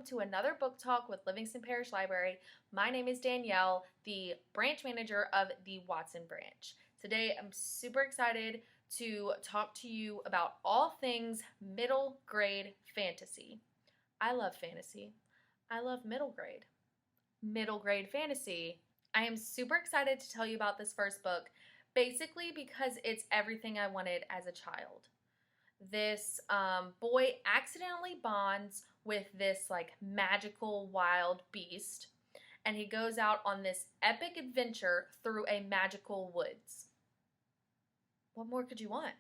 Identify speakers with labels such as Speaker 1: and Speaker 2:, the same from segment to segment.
Speaker 1: welcome to another book talk with Livingston Parish Library. My name is Danielle, the branch manager of the Watson branch. Today I'm super excited to talk to you about all things middle grade fantasy. I love fantasy. I love middle grade fantasy. I am super excited to tell you about this first book, basically because it's everything I wanted as a child. This boy accidentally bonds with this like magical wild beast, and he goes out on this epic adventure through a magical woods. What more could you want?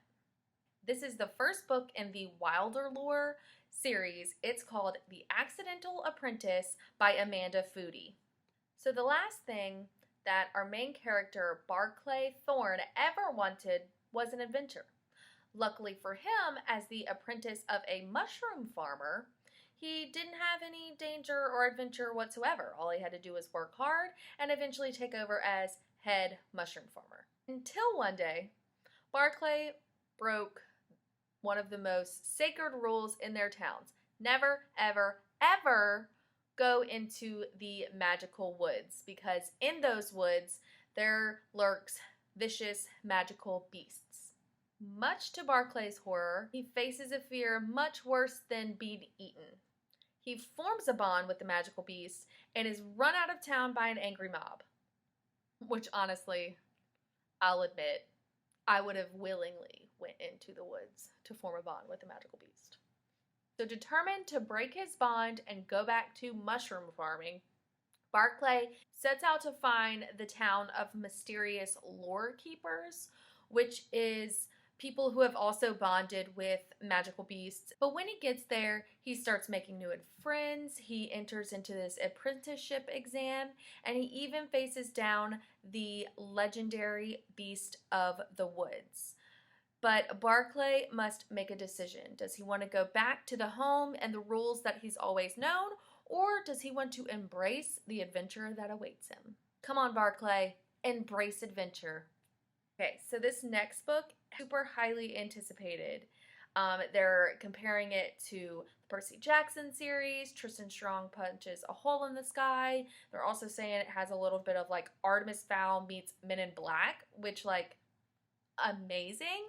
Speaker 1: This is the first book in the Wilder Lore series. It's called The Accidental Apprentice by Amanda Foody. So the last thing that our main character, Barclay Thorne, ever wanted was an adventure. Luckily for him, as the apprentice of a mushroom farmer, he didn't have any danger or adventure whatsoever. All he had to do was work hard and eventually take over as head mushroom farmer. Until one day, Barclay broke one of the most sacred rules in their towns. Never, ever, ever go into the magical woods, because in those woods there lurks vicious magical beasts. Much to Barclay's horror, he faces a fear much worse than being eaten. He forms a bond with the magical beast and is run out of town by an angry mob. Which honestly, I'll admit, I would have willingly went into the woods to form a bond with the magical beast. So determined to break his bond and go back to mushroom farming, Barclay sets out to find the town of mysterious lore keepers, which is people who have also bonded with magical beasts. But when he gets there, he starts making new friends. He enters into this apprenticeship exam, and he even faces down the legendary beast of the woods. But Barclay must make a decision. Does he want to go back to the home and the rules that he's always known, or does he want to embrace the adventure that awaits him? Come on, Barclay, embrace adventure. Okay, so this next book, super highly anticipated. They're comparing it to the Percy Jackson series, Tristan Strong Punches a Hole in the Sky. They're also saying it has a little bit of like Artemis Fowl meets Men in Black, which like, amazing.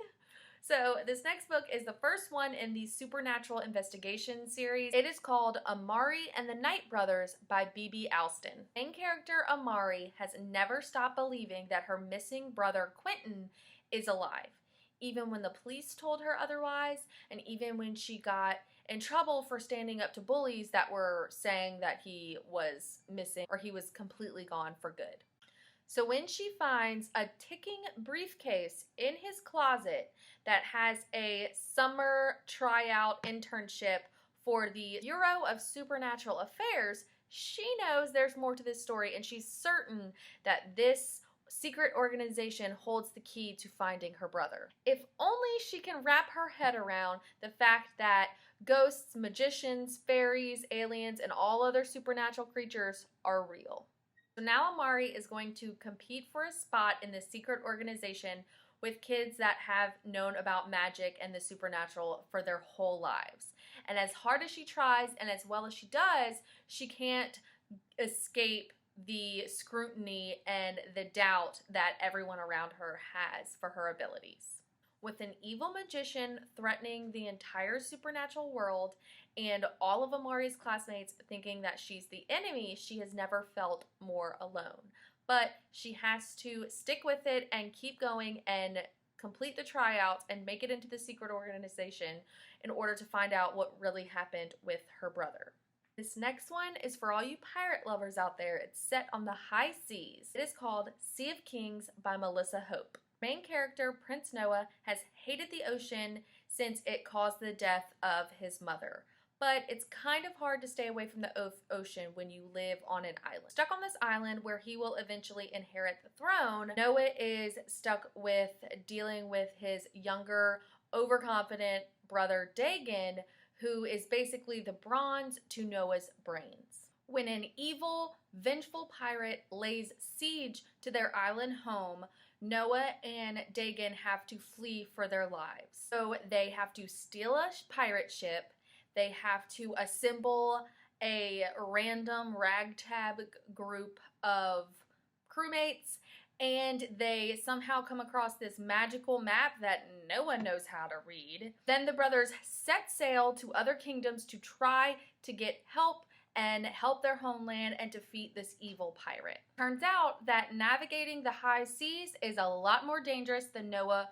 Speaker 1: So this next book is the first one in the Supernatural Investigation series. It is called Amari and the Night Brothers by B.B. Alston. Main character Amari has never stopped believing that her missing brother Quentin is alive, even when the police told her otherwise, and even when she got in trouble for standing up to bullies that were saying that he was missing or he was completely gone for good. So when she finds a ticking briefcase in his closet that has a summer tryout internship for the Bureau of Supernatural Affairs, she knows there's more to this story, and she's certain that this secret organization holds the key to finding her brother. If only she can wrap her head around the fact that ghosts, magicians, fairies, aliens, and all other supernatural creatures are real. So now Amari is going to compete for a spot in this secret organization with kids that have known about magic and the supernatural for their whole lives. And as hard as she tries and as well as she does, she can't escape the scrutiny and the doubt that everyone around her has for her abilities. With an evil magician threatening the entire supernatural world and all of Amari's classmates thinking that she's the enemy, she has never felt more alone. But she has to stick with it and keep going and complete the tryouts and make it into the secret organization in order to find out what really happened with her brother. This next one is for all you pirate lovers out there. It's set on the high seas. It is called Sea of Kings by Melissa Hope. Main character, Prince Noah, has hated the ocean since it caused the death of his mother. But it's kind of hard to stay away from the ocean when you live on an island. Stuck on this island where he will eventually inherit the throne, Noah is stuck with dealing with his younger, overconfident brother Dagon, who is basically the bronze to Noah's brains. When an evil, vengeful pirate lays siege to their island home, Noah and Dagon have to flee for their lives. So they have to steal a pirate ship, they have to assemble a random ragtag group of crewmates, and they somehow come across this magical map that no one knows how to read. Then the brothers set sail to other kingdoms to try to get help and help their homeland and defeat this evil pirate. Turns out that navigating the high seas is a lot more dangerous than Noah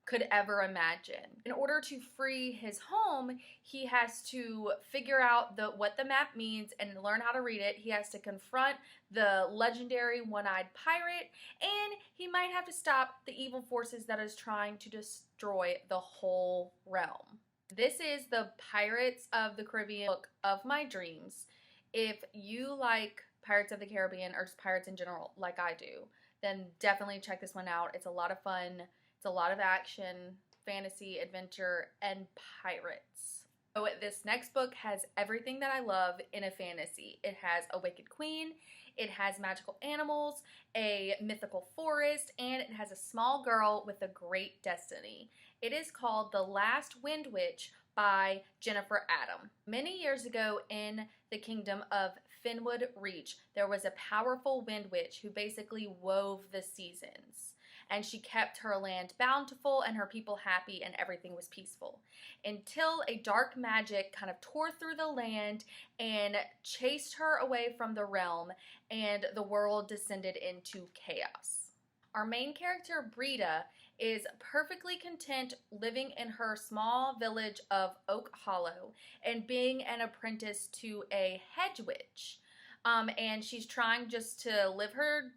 Speaker 1: could ever imagine. In order to free his home, he has to figure out what the map means and learn how to read it. He has to confront the legendary one-eyed pirate, and he might have to stop the evil forces that is trying to destroy the whole realm. This is the Pirates of the Caribbean book of my dreams. If you like Pirates of the Caribbean or just pirates in general like I do, then definitely check this one out. It's a lot of fun. It's a lot of action, fantasy, adventure, and pirates. So this next book has everything that I love in a fantasy. It has a wicked queen, it has magical animals, a mythical forest, and it has a small girl with a great destiny. It is called The Last Wind Witch by Jennifer Adam. Many years ago in the kingdom of Finwood Reach, there was a powerful wind witch who basically wove the seasons. And she kept her land bountiful and her people happy, and everything was peaceful. Until a dark magic kind of tore through the land and chased her away from the realm, and the world descended into chaos. Our main character, Brita, is perfectly content living in her small village of Oak Hollow and being an apprentice to a hedge witch. And she's trying just to live her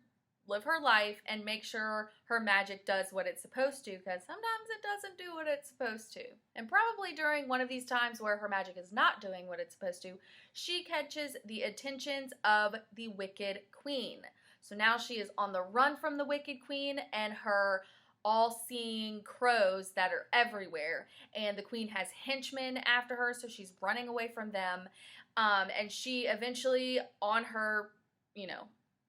Speaker 1: life and make sure her magic does what it's supposed to, because sometimes it doesn't do what it's supposed to. And probably during one of these times where her magic is not doing what it's supposed to, she catches the attentions of the Wicked Queen. So now she is on the run from the Wicked Queen and her all-seeing crows that are everywhere, and the queen has henchmen after her, so she's running away from them, and she eventually, on her,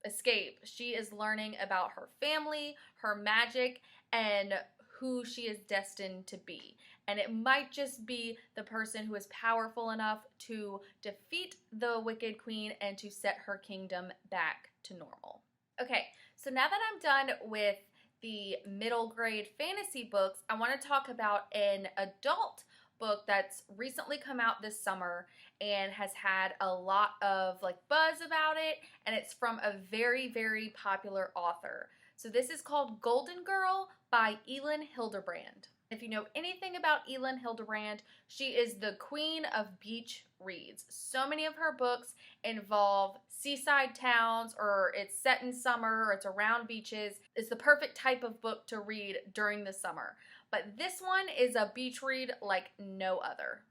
Speaker 1: escape, she is learning about her family, her magic, and who she is destined to be. And it might just be the person who is powerful enough to defeat the Wicked Queen and to set her kingdom back to normal. Okay, so now that I'm done with the middle grade fantasy books, I want to talk about an adult book that's recently come out this summer and has had a lot of buzz about it, and it's from a very, very popular author. So this is called Golden Girl by Elin Hilderbrand. If you know anything about Elin Hilderbrand, she is the queen of beach reads. So many of her books involve seaside towns, or it's set in summer, or it's around beaches. It's the perfect type of book to read during the summer. But this one is a beach read like no other.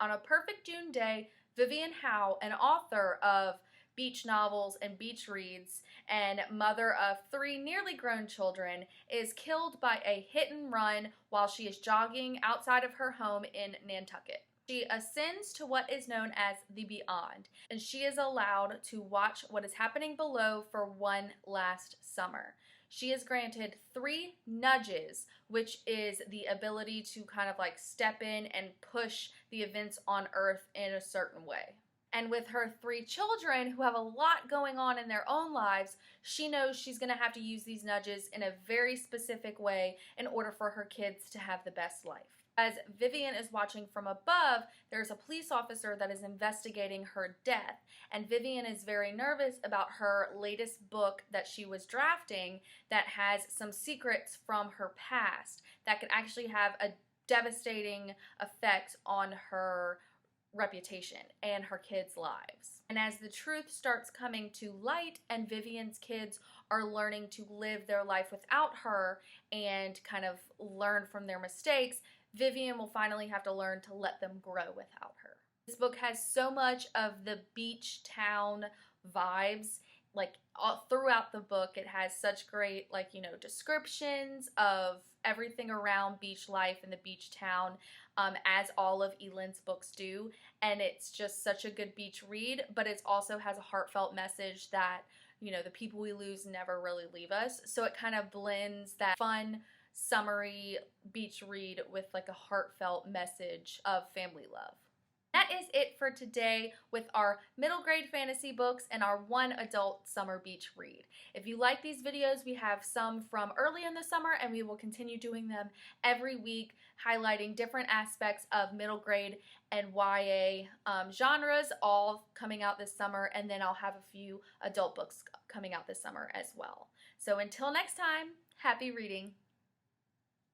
Speaker 1: On a perfect June day, Vivian Howe, an author of beach novels and beach reads and mother of 3 nearly grown children, is killed by a hit and run while she is jogging outside of her home in Nantucket. She ascends to what is known as the beyond, and she is allowed to watch what is happening below for one last summer. She is granted 3 nudges, which is the ability to kind of step in and push the events on Earth in a certain way. And with her 3 children who have a lot going on in their own lives, she knows she's going to have to use these nudges in a very specific way in order for her kids to have the best life. As Vivian is watching from above, there's a police officer that is investigating her death, and Vivian is very nervous about her latest book that she was drafting that has some secrets from her past that could actually have a devastating effect on her reputation and her kids' lives. And as the truth starts coming to light and Vivian's kids are learning to live their life without her and kind of learn from their mistakes, Vivian will finally have to learn to let them grow without her. This book has so much of the beach town vibes, all throughout the book. It has such great, descriptions of everything around beach life and the beach town, as all of Elin's books do. And it's just such a good beach read, but it also has a heartfelt message that, the people we lose never really leave us. So it kind of blends that fun, summery beach read with a heartfelt message of family love. That is it for today with our middle grade fantasy books and our one adult summer beach read. If you like these videos, we have some from early in the summer and we will continue doing them every week, highlighting different aspects of middle grade and YA genres, all coming out this summer, and then I'll have a few adult books coming out this summer as well. So until next time, happy reading.